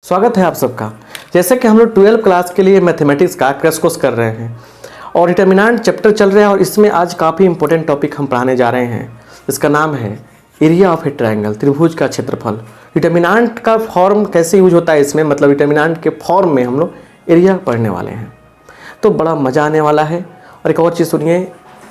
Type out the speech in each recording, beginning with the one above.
स्वागत है आप सबका। जैसे कि हम लोग 12 क्लास के लिए मैथमेटिक्स का क्रैश कोर्स कर रहे हैं और डिटर्मिनेंट चैप्टर चल रहा है और इसमें आज काफ़ी इंपॉर्टेंट टॉपिक हम पढ़ाने जा रहे हैं। इसका नाम है एरिया ऑफ ए ट्रायंगल, त्रिभुज का क्षेत्रफल। डिटर्मिनेंट का फॉर्म कैसे यूज होता है इसमें, मतलब डिटर्मिनेंट के फॉर्म में हम लोग एरिया पढ़ने वाले हैं, तो बड़ा मज़ा आने वाला है। और एक और चीज़ सुनिए,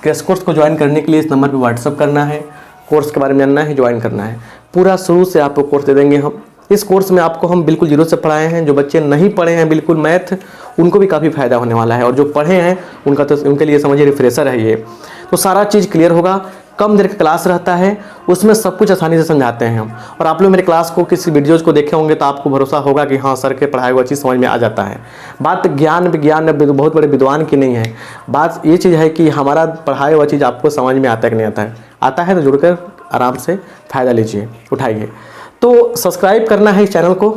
क्रैश कोर्स को ज्वाइन करने के लिए इस नंबर पर व्हाट्सअप करना है, कोर्स के बारे में जानना है, ज्वाइन करना है। पूरा शुरू से आपको कोर्स दे देंगे हम। इस कोर्स में आपको हम बिल्कुल जीरो से पढ़ाए हैं। जो बच्चे नहीं पढ़े हैं बिल्कुल मैथ, उनको भी काफ़ी फ़ायदा होने वाला है, और जो पढ़े हैं उनका तो उनके लिए समझिए रिफ्रेशर है ये। तो सारा चीज़ क्लियर होगा। कम देर का क्लास रहता है, उसमें सब कुछ आसानी से समझाते हैं हम। और आप लोग मेरे क्लास को किसी वीडियोज़ को देखे होंगे तो आपको भरोसा होगा कि हाँ सर के पढ़ाई हुआ चीज़ समझ में आ जाता है। बात ज्ञान बहुत बड़े विद्वान की नहीं है, बात ये चीज़ है कि हमारा पढ़ाई हुआ चीज़ आपको समझ में आता है कि नहीं आता है। आता है तो जुड़कर आराम से फ़ायदा लीजिए, उठाइए। तो सब्सक्राइब करना है इस चैनल को,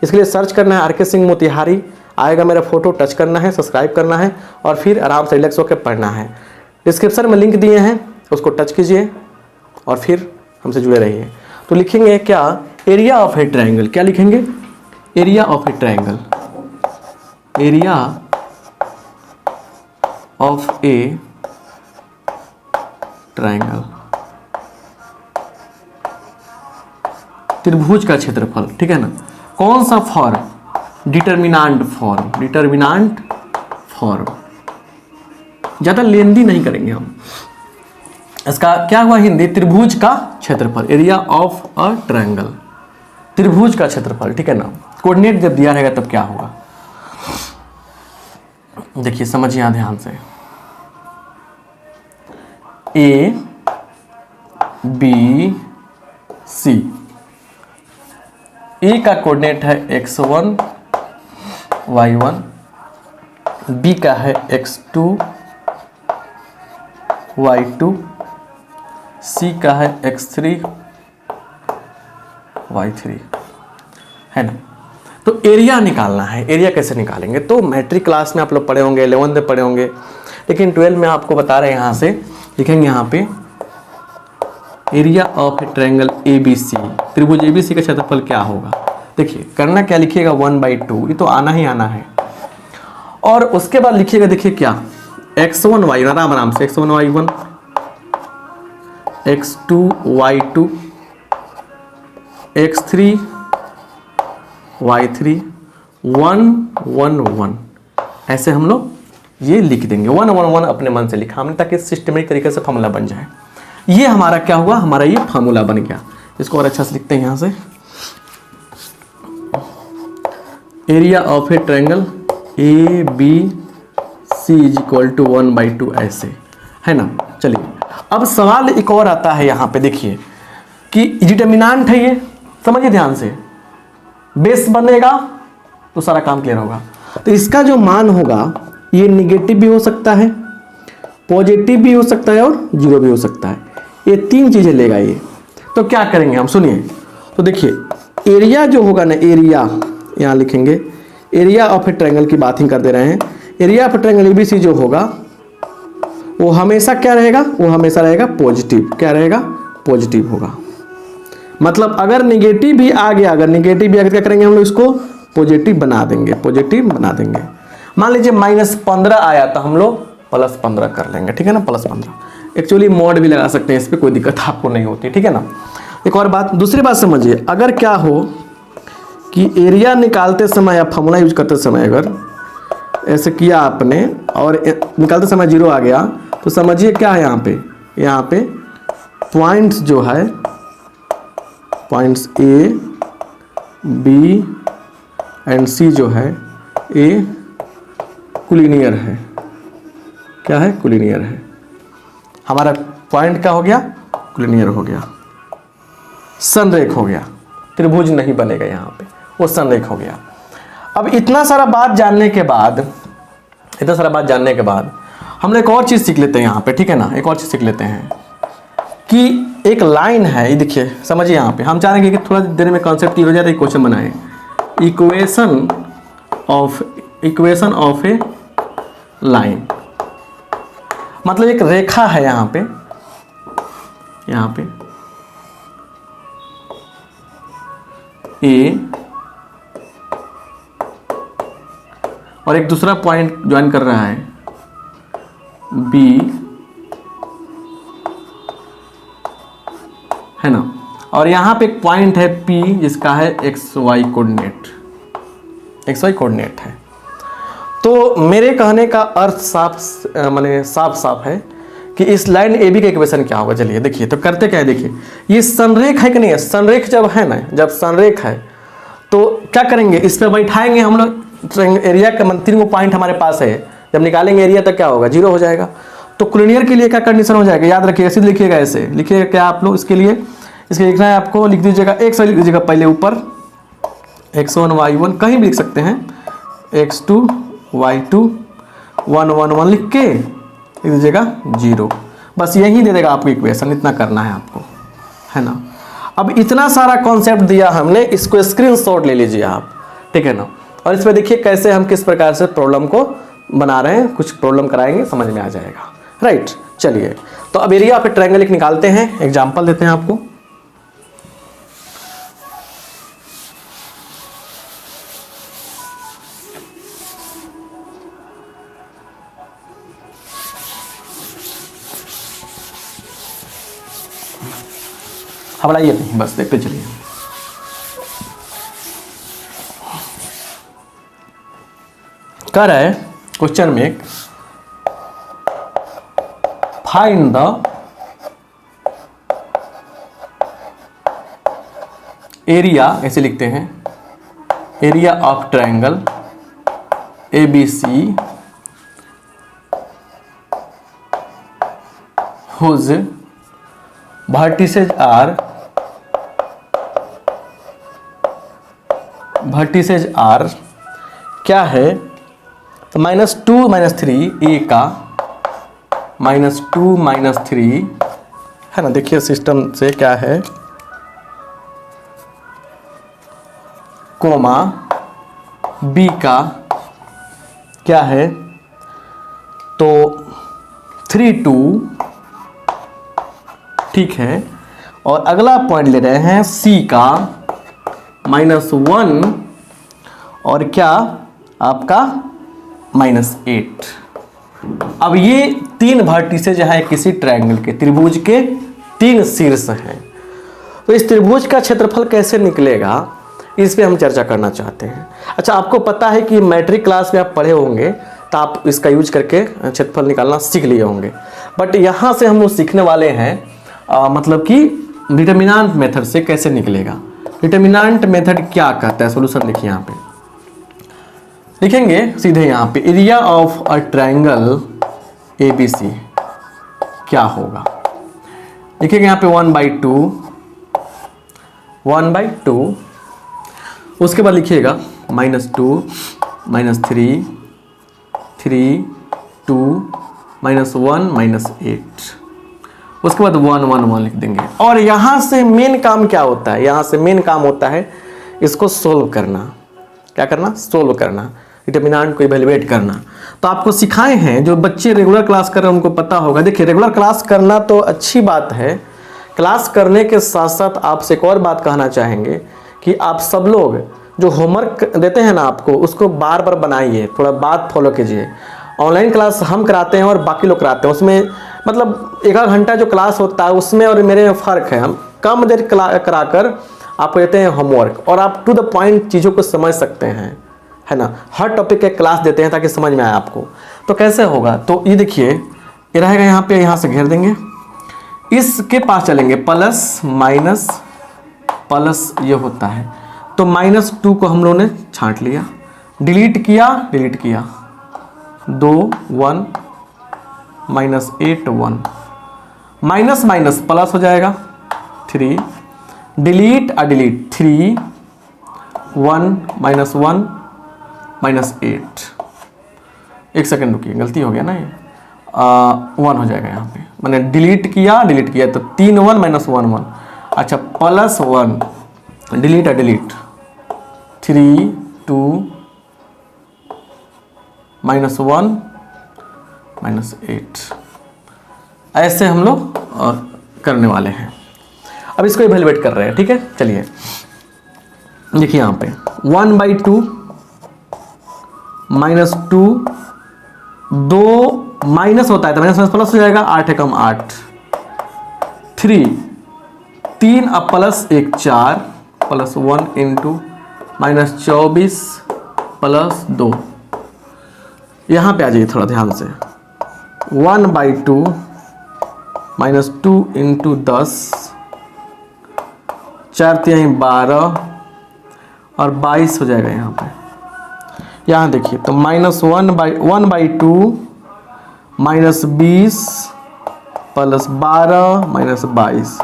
इसके लिए सर्च करना है आर.के. सिंह मोतिहारी, आएगा मेरा फोटो, टच करना है, सब्सक्राइब करना है और फिर आराम से रिलैक्स होकर पढ़ना है। डिस्क्रिप्शन में लिंक दिए हैं, उसको टच कीजिए और फिर हमसे जुड़े रहिए। तो लिखेंगे क्या, एरिया ऑफ ए ट्रायंगल। क्या लिखेंगे, area of A triangle, area of A triangle, त्रिभुज का क्षेत्रफल। ठीक है ना। कौन सा form, determinant form, determinant form. ज्यादा लेंदी नहीं करेंगे हम। इसका क्या हुआ हिंदी, त्रिभुज का क्षेत्रफल, एरिया ऑफ अ ट्रायंगल, त्रिभुज का क्षेत्रफल। ठीक है ना। कोऑर्डिनेट जब दिया रहेगा तब क्या होगा, देखिए समझिए यहां ध्यान से। ए बी सी, ए का कोऑर्डिनेट है x1 y1, बी का है x2 y2, सी का है x3 y3, है ना। तो एरिया निकालना है। एरिया कैसे निकालेंगे, तो मैट्रिक क्लास में आप लोग पढ़े होंगे, 11th में पढ़े होंगे, लेकिन 12 में आपको बता रहे हैं। यहाँ से लिखेंगे यहाँ पे area of A triangle ABC, त्रिभुज ABC का क्षेत्रफल क्या होगा। देखिए करना क्या, लिखिएगा 1/2, ये तो आना ही आना है। और उसके बाद लिखिएगा, देखिए क्या, x1 y1, आराम आराम से, x1 y1, x2 y2, x3 y3, 1 1 1, ऐसे हम लोग ये लिख देंगे। 1 1 1 अपने मन से लिखा हमने, ताकि सिस्टमेटिक तरीके से फॉर्मूला बन जाए। ये हमारा क्या हुआ, हमारा ये फार्मूला बन गया। इसको और अच्छा से लिखते हैं यहाँ से, area of A triangle ABC = 1/2, ऐसे है ना। चलिए अब सवाल एक और आता है यहाँ पे, देखिए कि डिटर्मिनेंट है ये, समझिए ध्यान से। बेस बनेगा तो सारा काम क्लियर होगा। तो इसका जो मान होगा ये निगेटिव भी हो सकता है, पॉजिटिव भी हो सकता है और जीरो भी हो सकता है। ये तीन चीजें लेगा ये। तो क्या करेंगे हम, सुनिए। तो देखिए एरिया जो होगा ना, एरिया यहाँ लिखेंगे, एरिया ऑफ ए ट्रायंगल की बात ही कर दे रहे हैं। Area of A triangle ABC जो होगा वो हमेशा क्या रहेगा, वो हमेशा रहेगा पॉजिटिव। क्या रहेगा, पॉजिटिव होगा। मतलब अगर निगेटिव भी आ गया, अगर निगेटिव भी आ गया, क्या करेंगे हम लोग, इसको पॉजिटिव बना देंगे, पॉजिटिव बना देंगे। मान लीजिए -15 आया तो हम लोग +15 कर लेंगे। ठीक है ना, +15। एक्चुअली मोड भी लगा सकते हैं, इस पर कोई दिक्कत आपको नहीं होती। ठीक है ना। एक और बात, दूसरी बात समझिए, अगर क्या हो कि एरिया निकालते समय या फॉर्मूला यूज करते समय अगर ऐसे किया आपने और निकालते समय जीरो आ गया, तो समझिए क्या है यहाँ पे पॉइंट्स जो है, points A B and C जो है, ए कोलिनियर है। क्या है, कोलिनियर है। हमारा पॉइंट क्या हो गया, कोलिनियर हो गया, संरेख हो गया। त्रिभुज नहीं बनेगा यहाँ पे, वो संरेख हो गया। अब इतना सारा बात जानने के बाद हम लोग एक और चीज़ सीख लेते हैं यहाँ पे। ठीक है ना, एक और चीज़ सीख लेते हैं कि एक लाइन है, ये देखिए समझिए। यहाँ पे हम चाहेंगे कि थोड़ा देर में कॉन्सेप्ट क्लियर हो जाए, तो क्वेश्चन बनाए, इक्वेशन ऑफ ए लाइन। मतलब एक रेखा है यहाँ पे ए और एक दूसरा पॉइंट ज्वाइन कर रहा है B, है ना, और यहाँ पे एक पॉइंट है P जिसका है XY कोऑर्डिनेट, XY कोऑर्डिनेट है। तो मेरे कहने का अर्थ माने साफ है कि इस लाइन ए बी का इक्वेशन क्या होगा। चलिए देखिए, तो करते क्या है, देखिए ये संरेख है कि नहीं है, संरेख जब है ना, जब संरेख है तो क्या करेंगे, इस पर बैठाएंगे हम लोग एरिया का, 3 पॉइंट हमारे पास है, जब निकालेंगे एरिया तक क्या होगा, 0 हो जाएगा। तो कोलिनियर के लिए क्या कंडीशन हो जाएगा, याद रखिएगा, सीधे लिखिएगा, ऐसे लिखिएगा क्या आप लोग, इसके लिए लिखना है आपको, लिख दीजिएगा x लिख दीजिएगा पहले ऊपर, x1 y1 कहीं भी लिख सकते हैं, x2 y2 1 1 1 लिख के लिख दीजिएगा 0। बस यही दे देगा आपको इक्वेशन, इतना करना है आपको, है ना। अब इतना सारा कॉन्सेप्ट दिया हमने, इसको स्क्रीनशॉट ले लीजिए आप, ठीक है ना, और इसमें देखिए कैसे हम किस प्रकार से प्रॉब्लम को बना रहे हैं, कुछ प्रॉब्लम कराएंगे, समझ में आ जाएगा, राइट। चलिए, तो अब एरिया ऑफ ए ट्रायंगल एक निकालते हैं, एग्जांपल देते हैं आपको। घबराइए नहीं, बस देखते चलिए। कह रहा है क्वेश्चन में, फाइंड द एरिया, ऐसे लिखते हैं, area of triangle ABC whose vertices are क्या है, तो -2 -3 ए का -2 -3 है ना। देखिए सिस्टम से क्या है, कोमा बी का क्या है, तो 3 2, ठीक है। और अगला पॉइंट ले रहे हैं सी का -1 और क्या आपका -8। अब ये 3 वर्टिसेज हैं किसी ट्रायंगल के, त्रिभुज के 3 शीर्ष हैं। तो इस त्रिभुज का क्षेत्रफल कैसे निकलेगा, इस पे हम चर्चा करना चाहते हैं। अच्छा, आपको पता है कि मैट्रिक क्लास में आप पढ़े होंगे, तो आप इसका यूज करके क्षेत्रफल निकालना सीख लिए होंगे। बट यहाँ से हम लोग सीखने वाले हैं मतलब कि डिटरमिनेंट मेथड से कैसे निकलेगा। डिटरमिनेंट मेथड क्या कहता है, सॉल्यूशन देखिए यहाँ पे लिखेंगे सीधे यहाँ पे, area of a triangle ABC क्या होगा, लिखेंगे यहाँ पे 1/2, 1/2, उसके बाद लिखिएगा -2 -3 3 2 -1 -8, उसके बाद 1 1 1 लिख देंगे। और यहाँ से मेन काम क्या होता है, यहाँ से मेन काम होता है इसको सोल्व करना। क्या करना, सोल्व करना, डिटरमिनेंट को इवैल्यूएट करना। तो आपको सिखाए हैं, जो बच्चे रेगुलर क्लास कर रहे हैं उनको पता होगा। देखिए रेगुलर क्लास करना तो अच्छी बात है, क्लास करने के साथ साथ आपसे एक और बात कहना चाहेंगे कि आप सब लोग जो होमवर्क देते हैं ना आपको, उसको बार बार बनाइए, थोड़ा बात फॉलो कीजिए। ऑनलाइन क्लास हम कराते हैं और बाकी लोग कराते हैं, उसमें मतलब 1 घंटा जो क्लास होता है उसमें और मेरे में फ़र्क है। हम कम देर कराकर आपको देते हैं होमवर्क, और आप टू द पॉइंट चीज़ों को समझ सकते हैं, है ना। हर टॉपिक के क्लास देते हैं ताकि समझ में आए आपको। तो कैसे होगा, तो ये देखिए ये रहेगा यहाँ पे, यहाँ से घेर देंगे, इसके पास चलेंगे, प्लस माइनस प्लस ये होता है, तो -2 को हम लोगों ने छांट लिया, डिलीट किया 2 1 -8 1, माइनस माइनस प्लस हो जाएगा 3, डिलीट 3 1 -1 -8। एक सेकंड रुकिए, गलती हो गया ना, ये 1 हो जाएगा यहाँ पे, मैंने डिलीट किया तो 3 1 -1 1, अच्छा +1, डिलीट 3 2 -1 -8। ऐसे हम लोग करने वाले हैं। अब इसको इवैल्यूएट कर रहे हैं, ठीक है। चलिए देखिए यहाँ पे 1/2 -2, 2 माइनस होता है तो माइनस प्लस हो जाएगा, 8 एकम 8, 3, 3 अब प्लस 1 4 प्लस 1 इंटू -24 प्लस 2। यहाँ पे आ जाइए थोड़ा ध्यान से, 1/2 -2 इंटू 10, 4 3 12 और 22 हो जाएगा यहाँ पे। यहाँ देखिए तो -1/2 -20 प्लस 12 -22।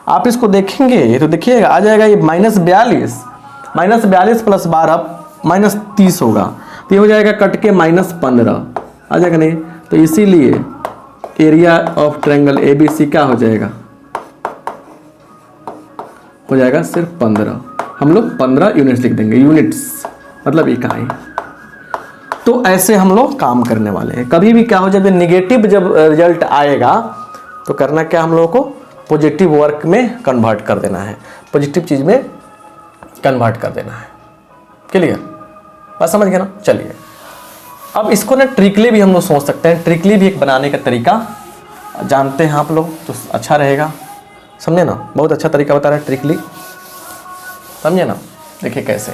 आप इसको देखेंगे तो देखिएगा आ जाएगा ये -42 प्लस 12 -30 होगा, तो ये हो जाएगा कट के -15 आ जाएगा नहीं। तो इसीलिए एरिया ऑफ ट्रायंगल ABC क्या हो जाएगा, हो जाएगा सिर्फ 15। हम लोग 15 यूनिट्स लिख देंगे, यूनिट्स मतलब इकाई। तो ऐसे हम लोग काम करने वाले हैं। कभी भी क्या हो जाए निगेटिव जब रिजल्ट आएगा तो करना क्या, हम लोगों को पॉजिटिव वर्क में कन्वर्ट कर देना है, पॉजिटिव चीज़ में कन्वर्ट कर देना है। क्लियर, बात समझ गए ना। चलिए अब इसको ना ट्रिकली भी हम लोग सोच सकते हैं, ट्रिकली भी एक बनाने का तरीका जानते हैं आप लोग तो अच्छा रहेगा, समझे ना। बहुत अच्छा तरीका बता रहा है ट्रिकली, समझे ना। देखिए कैसे,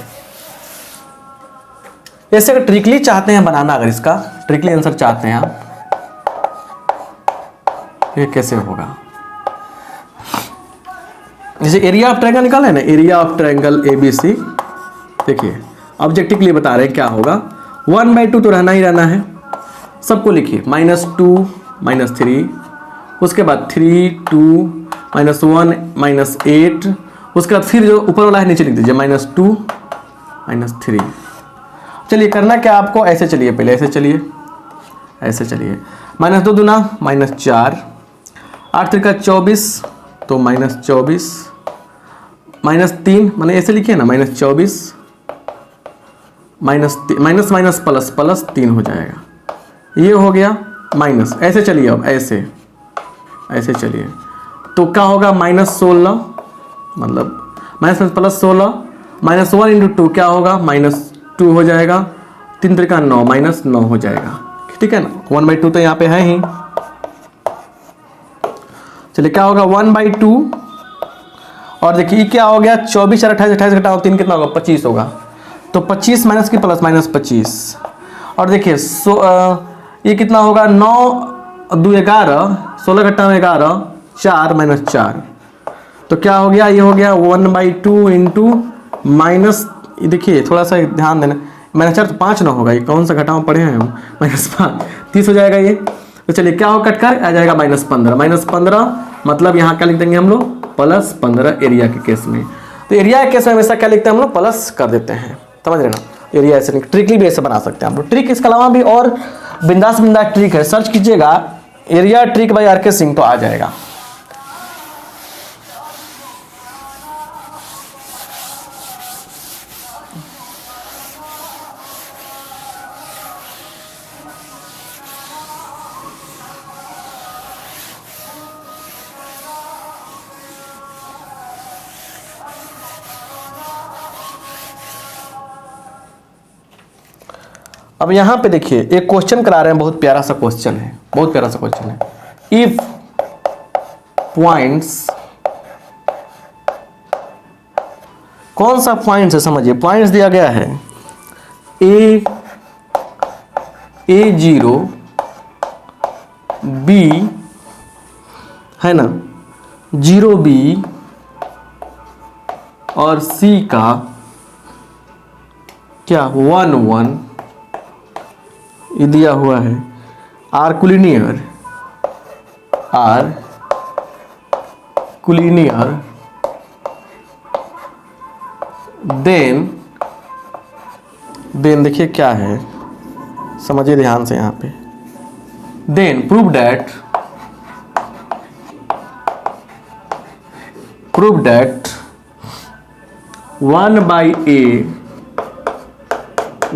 जैसे अगर ट्रिकली चाहते हैं बनाना, अगर इसका ट्रिकली आंसर चाहते हैं आप, ये कैसे होगा। जैसे एरिया ऑफ ट्रायंगल निकाले ना, एरिया ऑफ ट्रायंगल ABC, देखिए ऑब्जेक्टिव के लिए बता रहे हैं क्या होगा। 1/2 तो रहना ही रहना है, सबको लिखिए, -2 -3, उसके बाद 3 2 -1 -8, उसके बाद फिर जो ऊपर वाला है नीचे लिख दीजिए, -2 -3। चलिए करना क्या आपको, ऐसे चलिए, पहले ऐसे चलिए, ऐसे चलिए, -2 दूना -4, 8 3 24 तो -24, -3 मैंने ऐसे लिखिए ना, -24 माइनस प्लस प्लस 3 हो जाएगा, ये हो गया माइनस। ऐसे चलिए, अब ऐसे ऐसे चलिए तो क्या होगा, -16 मतलब माइनस प्लस 16 -1 इंटू 2 क्या होगा, -2 हो जाएगा, 3 3 9 -9 हो जाएगा, ठीक है ना। 1/2 तो यहाँ पे है ही। चलिए क्या होगा 1/2, और देखिए क्या हो गया 24 और 28 28 घटाओ 3 कितना होगा 25 होगा, तो 25 माइनस की प्लस -25। और देखिए ये कितना होगा 9 2 11 16 घटाओ 11 4 -4, तो क्या हो गया, ये हो गया 1/2 इंटू माइनस, देखिए थोड़ा सा ध्यान देना, -4 तो 5 ना होगा, ये कौन सा घटाओ पढ़े हैं हम, -5 30 हो जाएगा ये। तो चलिए क्या हो कट कर आ जाएगा -15 मतलब यहाँ क्या लिख देंगे हम लोग +15 एरिया के केस में। तो एरिया के केस में हमेशा क्या लिखते हैं हम लोग प्लस कर देते हैं, समझ रहे ना। एरिया ऐसे ट्रिकली भी ऐसे बना सकते हैं हम लोग। ट्रिक इसके अलावा भी और बिंदास ट्रिक है, सर्च कीजिएगा area trick bye RK Singh तो आ जाएगा। अब यहाँ पे देखिए एक क्वेश्चन करा रहे हैं, बहुत प्यारा सा क्वेश्चन है, बहुत प्यारा सा क्वेश्चन है। इफ पॉइंट्स, कौन सा पॉइंट्स है समझिए, पॉइंट्स दिया गया है A0 B है ना, 0B और C का क्या 1 1 ये दिया हुआ है, आर कुलिनियर देन देखिए क्या है, समझिए ध्यान से यहाँ पे। Then prove that 1/A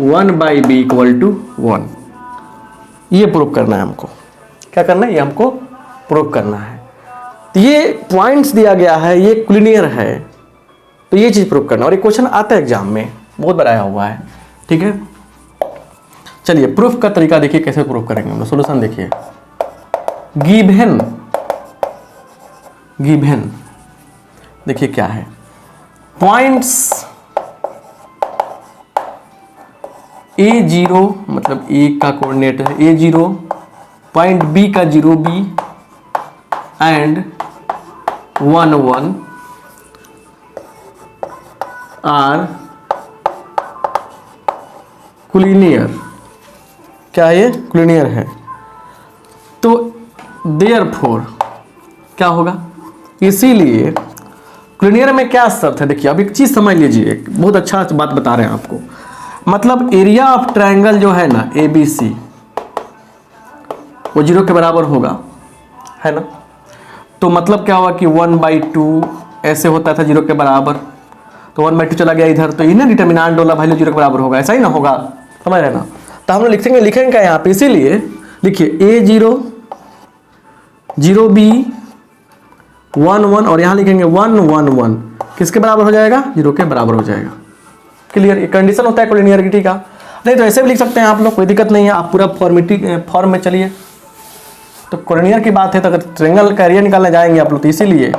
1/B = 1। ये प्रूव करना है हमको, क्या करना है, ये हमको प्रूव करना है। तो ये पॉइंट्स दिया गया है, ये कुलिनियर है, तो ये चीज़ प्रूव करना है। और ये क्वेश्चन आता है एग्जाम में, बहुत बार आया हुआ है, ठीक है। चलिए प्रूफ का तरीका देखिए, कैसे प्रूफ करेंगे हम लोग। सोल्यूशन देखिए, गिवन देखिए क्या है, पॉइंट्स A0 मतलब A का कोऑर्डिनेट है A0, पॉइंट B का 0B एंड 1 आर कुलिनियर। क्या ये कुलिनियर है? तो देयरफॉर क्या होगा, इसीलिए कुलिनियर में क्या शर्त है, देखिए अब एक चीज समझ लीजिए, बहुत अच्छा बात बता रहे हैं आपको। मतलब एरिया ऑफ ट्रायंगल जो है ना ABC, वो 0 के बराबर होगा, है ना। तो मतलब क्या होगा कि 1/2 ऐसे होता था 0 के बराबर, तो 1/2 चला गया इधर, तो इन्हें डिटर्मिनेंट वाला वैल्यू 0 के बराबर होगा, ऐसा ही ना होगा, समझ रहे ना। तो हम लोग लिखेंगे क्या यहाँ पे, इसीलिए लिखिए A0 0B 1 और यहाँ लिखेंगे 1 1 1, किसके बराबर हो जाएगा, 0 के बराबर हो जाएगा। क्लियर, एक कंडीशन होता है कोलिनियरिटी का। नहीं तो ऐसे भी लिख सकते हैं आप लोग, कोई दिक्कत नहीं है, आप पूरा फॉर्म में चलिए। तो कोलिनियर की बात है, तो अगर ट्रायंगल का एरिया निकालने जाएंगे आप लोग, तो इसीलिए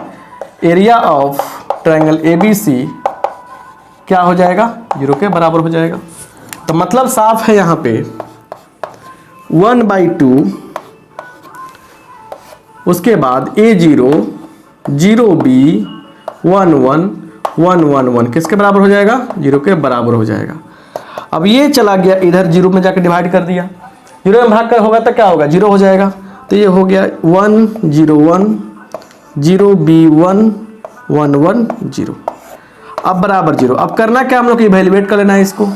एरिया ऑफ ट्रायंगल ABC क्या हो जाएगा, 0 के बराबर हो जाएगा। तो मतलब साफ है यहाँ पे 1/2, उसके बाद A0 0B 1 1 1 1 1 किसके बराबर हो जाएगा, 0 के बराबर हो जाएगा। अब ये चला गया इधर 0 में जाकर डिवाइड कर दिया, 0 में भाग कर होगा तो क्या होगा, 0 हो जाएगा। तो ये हो गया 1 0 1 0B 1 1 1 0, अब बराबर 0। अब करना क्या हम लोग, इवैल्यूएट कर लेना है इसको।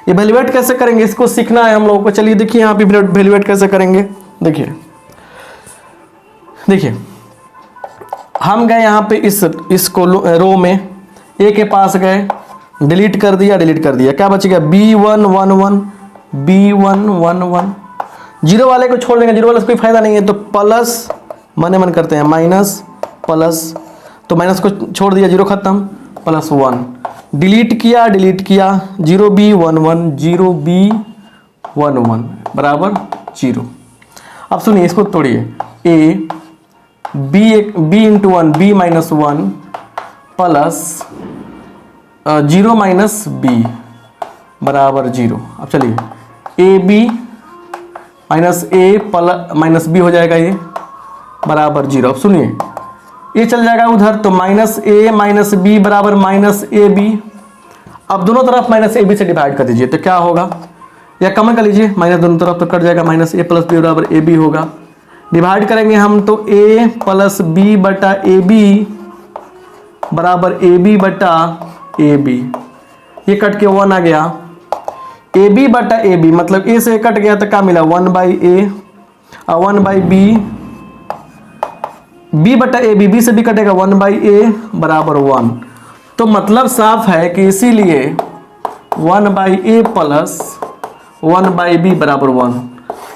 इवैल्यूएट कैसे करेंगे, इसको सीखना है हम लोगों को। चलिए देखिए यहाँ पे इवैल्यूएट कैसे करेंगे। देखिए हम गए यहाँ पे इस रो में A के पास गए, डिलीट कर दिया, क्या बच गया, B1 1 1 B1 1 1, 0 वाले को छोड़ देंगे, 0 वाले से कोई फायदा नहीं है, तो प्लस मन करते हैं माइनस प्लस, तो माइनस को छोड़ दिया, 0 खत्म, प्लस 1, डिलीट किया 0B 1 1 0B 1 1 बराबर 0। अब सुनिए इसको तोड़िए, A B into 1 B minus 1 plus 0 minus B बराबर 0। अब चलिए AB minus A minus B हो जाएगा, ये बराबर 0। अब सुनिए ये चल जाएगा उधर, तो माइनस A माइनस B बराबर माइनस AB। अब दोनों तरफ माइनस AB से डिवाइड कर दीजिए, तो क्या होगा, या कमन कर लीजिए, माइनस दोनों तरफ तो कट जाएगा, माइनस A प्लस B बराबर AB होगा। डिवाइड करेंगे हम तो A प्लस B बटा AB बराबर AB बटा AB, ये कट के 1 आ गया, AB बटा AB मतलब A से कट गया तो क्या मिला, 1/A और 1/B, B बटा AB, B से भी कटेगा 1/A बराबर 1। तो मतलब साफ है कि इसीलिए 1/A प्लस 1/B बराबर 1,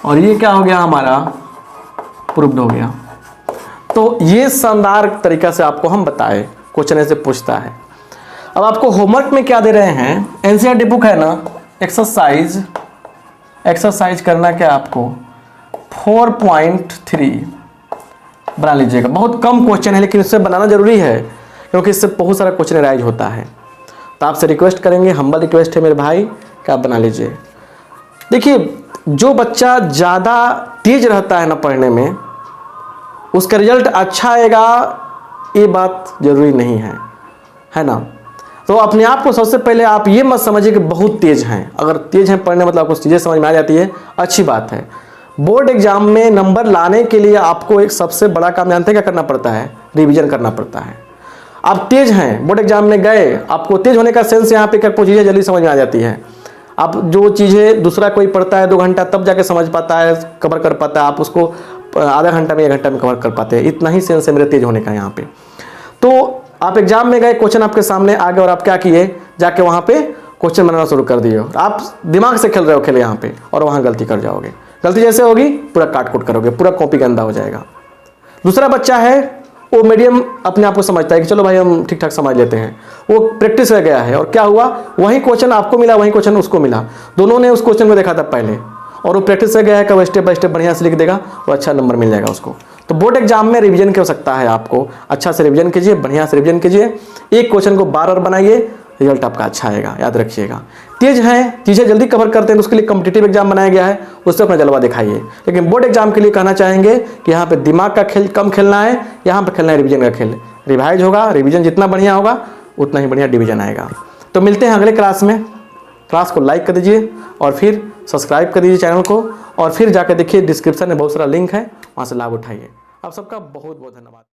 और ये क्या हो गया हमारा, प्रूव्ड हो गया। तो ये शानदार तरीका से आपको हम बताए, क्वेश्चन ऐसे पूछता है। अब आपको होमवर्क में क्या दे रहे हैं, एनसीईआरटी बुक है ना, एक्सरसाइज करना क्या आपको 4.3 बना लीजिएगा। बहुत कम क्वेश्चन है लेकिन इससे बनाना जरूरी है, क्योंकि इससे बहुत सारा क्वेश्चन राइज होता है। तो आपसे रिक्वेस्ट करेंगे, हम्बल रिक्वेस्ट है मेरे भाई, क्या आप बना लीजिए। देखिए जो बच्चा ज़्यादा तेज रहता है ना पढ़ने में, उसका रिजल्ट अच्छा आएगा, ये बात जरूरी नहीं है ना। तो अपने आप को सबसे पहले आप ये मत समझिए कि बहुत तेज हैं। अगर तेज हैं पढ़ने मतलब आपको चीज़ें समझ में आ जाती है, अच्छी बात है। बोर्ड एग्जाम में नंबर लाने के लिए आपको एक सबसे बड़ा काम जानते हैं क्या करना पड़ता है, रिवीजन करना पड़ता है। आप तेज हैं, बोर्ड एग्जाम में गए, आपको तेज होने का सेंस यहाँ पे क्या चीज़ें जल्दी समझ में आ जाती है। आप जो चीज़ें दूसरा कोई पढ़ता है 2 घंटा तब जाके समझ पाता है, कवर कर पाता है, आप उसको आधा घंटा में 1 घंटा में कवर कर पाते हैं। इतना ही सेंस है मेरे तेज होने का यहाँ पे। तो आप एग्जाम में गए, क्वेश्चन आपके सामने आ गए और आप क्या किए, जाके वहाँ पे क्वेश्चन बनाना शुरू कर दिए। आप दिमाग से खेल रहे हो खेले यहाँ पे, और वहाँ गलती कर जाओगे। गलती जैसे होगी पूरा काट कूट करोगे, पूरा कॉपी गंदा हो जाएगा। दूसरा बच्चा है वो मीडियम अपने आप को समझता है कि चलो भाई हम ठीक ठाक समझ लेते हैं, वो प्रैक्टिस रह गया है। और क्या हुआ, वही क्वेश्चन आपको मिला, वही क्वेश्चन उसको मिला, दोनों ने उस क्वेश्चन को देखा था पहले, और वो प्रैक्टिस रह गया है कि वो स्टेप बाय स्टेप बढ़िया से लिख देगा, वो अच्छा नंबर मिल जाएगा उसको। तो बोर्ड एग्जाम में रिवीजन की आवश्यकता है आपको, अच्छा से रिवीजन कीजिए, बढ़िया से रिवीजन कीजिए, एक क्वेश्चन को बार बार बनाइए, रिजल्ट आपका अच्छा आएगा, याद रखिएगा। तेज हैं, चीज़ें जल्दी कवर करते हैं, तो उसके लिए कॉम्पिटिटिव एग्जाम बनाया गया है, उससे अपना जलवा दिखाइए। लेकिन बोर्ड एग्जाम के लिए कहना चाहेंगे कि यहाँ पे दिमाग का खेल कम खेलना है, यहाँ पे खेलना है रिवीजन का खेल। रिवाइज होगा, रिवीजन जितना बढ़िया होगा उतना ही बढ़िया डिवीजन आएगा। तो मिलते हैं अगले क्लास में। क्लास को लाइक कर दीजिए और फिर सब्सक्राइब कर दीजिए चैनल को, और फिर जाकर देखिए डिस्क्रिप्शन में बहुत सारा लिंक है, वहाँ से लाभ उठाइए। आप सबका बहुत बहुत धन्यवाद।